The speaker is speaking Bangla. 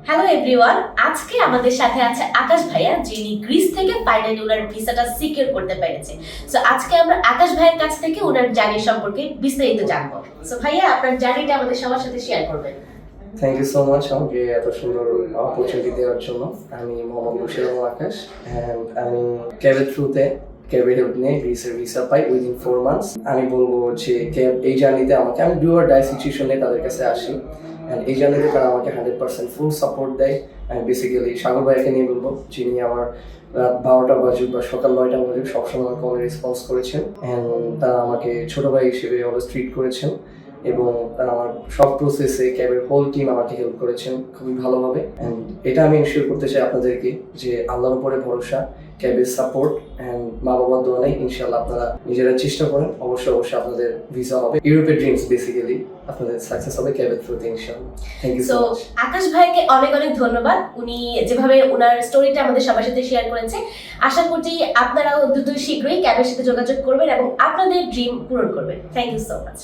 হ্যালো এভরিওয়ান, আজকে আমাদের সাথে আছে আকাশ ভাইয়া, যিনি গ্রিস থেকে ফাইনালি ওনার ভিসাটা সিকিউর করতে পেরেছে। সো আজকে আমরা আকাশ ভাইয়ের কাছ থেকে ওনার জার্নি সম্পর্কে বিস্তারিত জানবো। সো ভাইয়া, আপনার জার্নিটা আমাদের সবার সাথে শেয়ার করবেন। থ্যাংক ইউ সো মাচ আমাকে এত সুন্দর অপরচুনিটি দেওয়ার জন্য। আমি মোহাম্মদ বশির আলম আকাশ, অ্যান্ড আমি ক্যাবের থ্রুতে ক্যাবের হেল্প নিয়ে গ্রিসের ভিসা পাই উইদিন 4 মান্থস। আমি বলবো যে ক্যাব এই জার্নিতে আমি ডু অর ডাই সিচুয়েশনে তাদের কাছে আসি, অ্যান্ড এই জার্নিতে তারা আমাকে 100% ফুল সাপোর্ট দেয়। আমি বেসিক্যালি সাগর ভাইকে নিয়ে বলবো, যিনি আমার রাত 12টা বাজুক বা সকাল 9টা বাজুক সবসময় কলে রেসপন্স করেছেন, অ্যান্ড তারা আমাকে ছোট ভাই হিসেবে অলওয়েজ ট্রিট করেছেন, এবং তারা আমার সব প্রসেসে ক্যাবের হোল টিম আমাকে হেল্প করেছেন খুবই ভালোভাবে। অ্যান্ড এটা আমি এনশিওর করতে চাই আপনাদেরকে যে আল্লাহর উপরে ভরসা, ক্যাবের সাপোর্ট অ্যান্ড মা বাবার দোয়া নেই, ইনশাল্লাহ আপনারা নিজেরা চেষ্টা করেন, অবশ্যই আপনাদের ভিসা হবে। ইউরোপের ড্রিমস বেসিক্যালি আপনাদের সাকসেস হবে ক্যাবের থ্রুতে ইনশাল্লাহ। Thank you so much. Akash ভাইকে অনেক অনেক ধন্যবাদ, উনি যেভাবে ওনার স্টোরিটা আমাদের সবার সাথে শেয়ার করেছে। আশা করছি আপনারাও দ্রুত শীঘ্রই ক্যাবের সাথে যোগাযোগ করবেন এবং আপনাদের ড্রিম পূরণ করবেন। Thank you so much.